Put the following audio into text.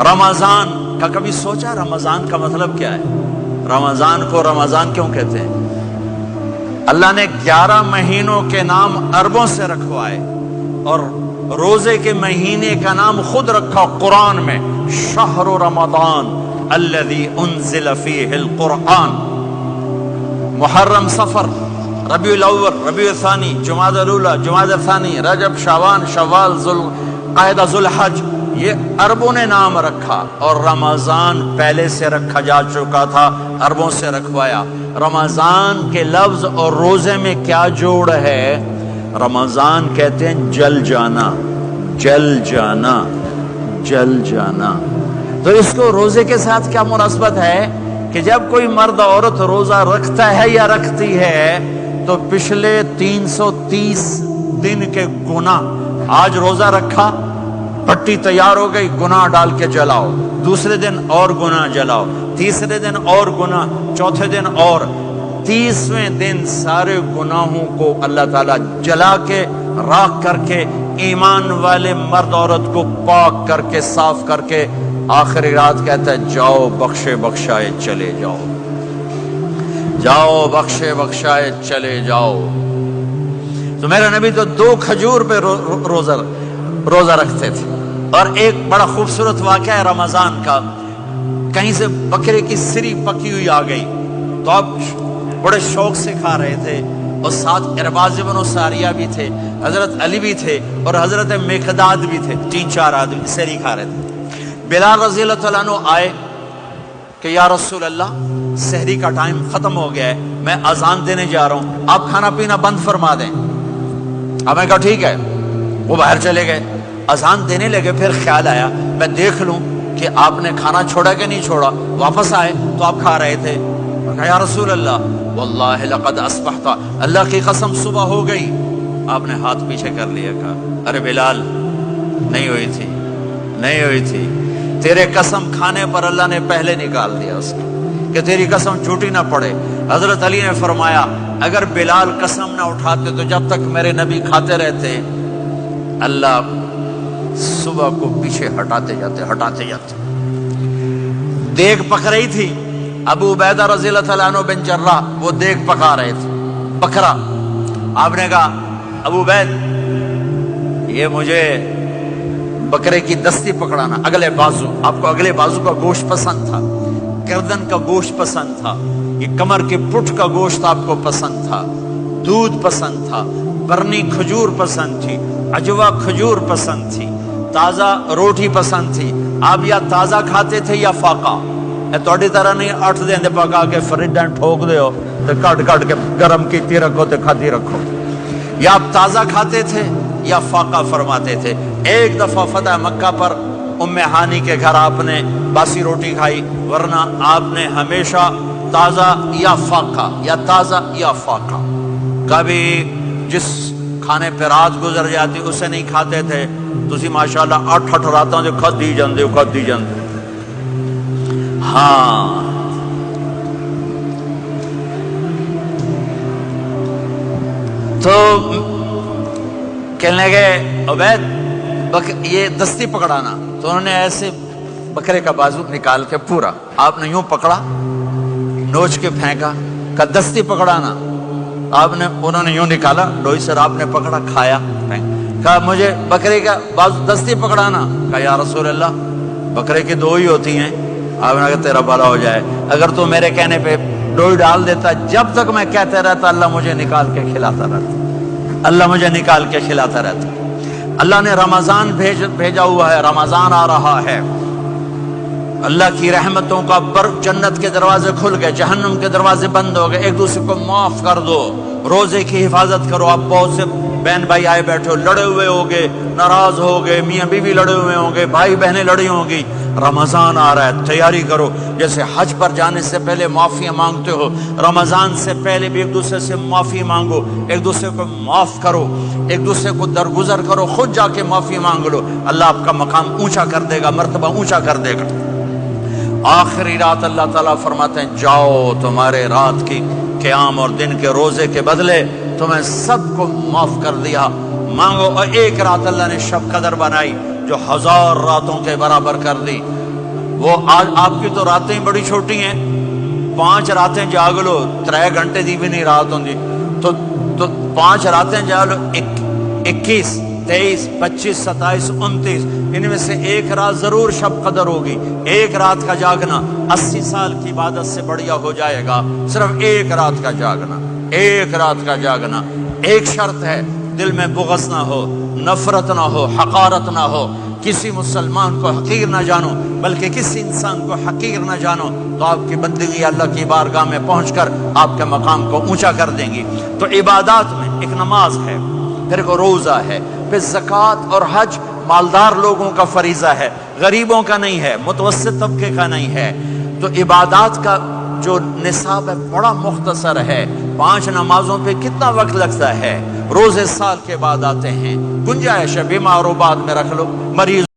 رمضان کا کبھی سوچا رمضان کا مطلب کیا ہے؟ رمضان کو رمضان کیوں کہتے ہیں؟ اللہ نے 11 مہینوں کے نام عربوں سے رکھوائے اور روزے کے مہینے کا نام خود رکھا قرآن میں، شہر رمضان الذی انزل فیہ القرآن۔ محرم، صفر، ربیع الاول، ربیع الثانی، جمادی الاولی، جمادی الثانی، رجب، شعبان، شوال، ذوالقعدہ، ذوالحج، یہ عربوں نے نام رکھا، اور رمضان پہلے سے رکھا جا چکا تھا، عربوں سے رکھوایا۔ رمضان کے لفظ اور روزے میں کیا جوڑ ہے؟ رمضان کہتے ہیں جل جانا، جل جانا، جل جانا۔ تو اس کو روزے کے ساتھ کیا مناسبت ہے کہ جب کوئی مرد عورت روزہ رکھتا ہے یا رکھتی ہے تو پچھلے 330 دن کے گناہ، آج روزہ رکھا، پٹی تیار ہو گئی، گناہ ڈال کے جلاؤ، دوسرے دن اور گناہ جلاؤ، تیسرے دن اور گناہ، چوتھے دن اور، 30ویں دن سارے گناہوں کو اللہ تعالیٰ جلا کے، راکھ کر کے، ایمان والے مرد عورت کو پاک کر کے، صاف کر کے، آخری رات کہتا ہے جاؤ بخشے بخشائے چلے جاؤ، جاؤ بخشے بخشائے چلے جاؤ۔ تو میرا نبی تو 2 کھجور پہ روزہ رکھتے تھے۔ اور ایک بڑا خوبصورت واقعہ ہے رمضان کا، کہیں سے بکرے کی سری پکی ہوئی آ گئی تو آپ بڑے شوق سے کھا رہے تھے، اور ساتھ ارباز بن ساریہ بھی تھے، حضرت علی بھی تھے، اور حضرت مقداد بھی تھے، 3-4 آدمی سری کھا رہے تھے۔ بلال رضی اللہ تعالیٰ عنہ آئے کہ یا رسول اللہ سحری کا ٹائم ختم ہو گیا ہے، میں اذان دینے جا رہا ہوں، آپ کھانا پینا بند فرما دیں۔ اب میں کہا ٹھیک ہے، وہ باہر چلے گئے، اذان دینے لگے، پھر خیال آیا میں دیکھ لوں کہ آپ نے کھانا چھوڑا کہ نہیں چھوڑا، واپس آئے تو آپ کھا رہے تھے۔ کہا یا رسول اللہ واللہ لقد اصبحت، اللہ کی قسم صبح ہو گئی۔ آپ نے ہاتھ پیچھے کر لیا، کہا ارے بلال نہیں ہوئی تھی، نہیں ہوئی تھی، تیرے قسم کھانے پر اللہ نے پہلے نکال دیا اس کو کہ تیری قسم جھوٹی نہ پڑے۔ حضرت علی نے فرمایا اگر بلال قسم نہ اٹھاتے تو جب تک میرے نبی کھاتے رہتے اللہ صبح کو پیچھے ہٹاتے جاتے۔ دیگ پک رہی تھی، ابو عبیدہ رضی اللہ تعالیٰ عنہ بن جراح وہ دیگ پکا رہے تھے، بکرا۔ آپ نے کہا ابو عبید یہ مجھے بکرے کی دستی پکڑانا، اگلے بازو، آپ کو اگلے بازو کا گوشت پسند تھا، گردن کا گوشت پسند تھا، یہ کمر کے پٹ کا گوشت آپ کو پسند تھا، دودھ پسند تھا، برنی کھجور پسند تھی، عجوا کھجور پسند تھی، تازہ روٹی پسند تھی۔ آپ یا تازہ کھاتے تھے یا فاقہ، توڑی طرح نہیں 8 دن پکا کے فریج ٹھوک دے ہو تو کٹ کے گرم کیتی رکھو تو کھاتی رکھو، یا آپ تازہ کھاتے تھے یا فاقہ فرماتے تھے۔ ایک دفعہ فتح مکہ پر ام ہانی کے گھر آپ نے باسی روٹی کھائی، ورنہ آپ نے ہمیشہ تازہ یا فاقہ، یا تازہ یا فاقہ، کبھی جس کھانے پہ رات گزر جاتی اسے نہیں کھاتے تھے۔ تسی ماشاءاللہ 8 راتوں جو کھدی جاندے ہو۔ ہاں تو کہنے لگے عبید یہ دستی پکڑانا، تو انہوں نے ایسے بکرے کا بازو نکال کے پورا آپ نے یوں پکڑا، نوچ کے پھینکا، کہ دستی پکڑانا، انہوں نے یوں نکالا ڈوئی سے، آپ نے پکڑا، کھایا، کہا مجھے بکرے کا بازو دستی پکڑانا۔ کہا یا رسول اللہ بکرے کی 2 ہی ہوتی ہیں۔ آپ نے کہا تیرا بھلا ہو جائے، اگر تو میرے کہنے پہ ڈوئی ڈال دیتا، جب تک میں کہتے رہتا اللہ مجھے نکال کے کھلاتا رہتا، اللہ مجھے نکال کے کھلاتا رہتا۔ اللہ نے رمضان بھیجا ہوا ہے، رمضان آ رہا ہے، اللہ کی رحمتوں کا جنت کے دروازے کھل گئے، جہنم کے دروازے بند ہو گئے، ایک دوسرے کو معاف کر دو، روزے کی حفاظت کرو۔ آپ بہت سے بہن بھائی آئے بیٹھے ہو، لڑے ہوئے ہوگے، ناراض ہوگے، میاں بیوی لڑے ہوئے ہوں گے، بھائی بہنیں لڑی ہوں گی۔ رمضان آ رہا ہے، تیاری کرو۔ جیسے حج پر جانے سے پہلے معافیاں مانگتے ہو، رمضان سے پہلے بھی ایک دوسرے سے معافی مانگو، ایک دوسرے کو معاف کرو، ایک دوسرے کو درگزر کرو، خود جا کے معافی مانگ لو، اللہ آپ کا مقام اونچا کر دے گا، مرتبہ اونچا کر دے گا۔ آخری رات اللہ تعالیٰ فرماتے ہیں جاؤ، تمہارے رات کی قیام اور دن کے روزے کے بدلے تمہیں سب کو معاف کر دیا، مانگو۔ اور ایک رات اللہ نے شب قدر بنائی جو 1000 راتوں کے برابر کر دی۔ وہ آج آپ کی تو راتیں بڑی چھوٹی ہیں، 5 راتیں جاگ لو، 3 گھنٹے دی بھی نہیں رات ہوندی، تو 5 راتیں جاگ لو، 21 23 25 27 29، ان میں سے ایک رات ضرور شب قدر ہوگی۔ ایک رات کا جاگنا 80 سال کی عبادت سے بڑھیا ہو جائے گا، صرف ایک رات کا جاگنا، ایک رات کا جاگنا۔ ایک شرط ہے، دل میں بغض نہ ہو، نفرت نہ ہو، حقارت نہ ہو، کسی مسلمان کو حقیر نہ جانو، بلکہ کسی انسان کو حقیر نہ جانو، تو آپ کی بندگی اللہ کی بارگاہ میں پہنچ کر آپ کے مقام کو اونچا کر دیں گی۔ تو عبادات میں ایک نماز ہے، پھر ایک روزہ ہے، پھر زکوٰۃ اور حج مالدار لوگوں کا فریضہ ہے، غریبوں کا نہیں ہے، متوسط طبقے کا نہیں ہے۔ تو عبادات کا جو نصاب ہے بڑا مختصر ہے۔ 5 نمازوں پہ کتنا وقت لگتا ہے؟ روزے سال کے بعد آتے ہیں، گنجائش ہے، بیمار و بعد میں رکھ لو، مریض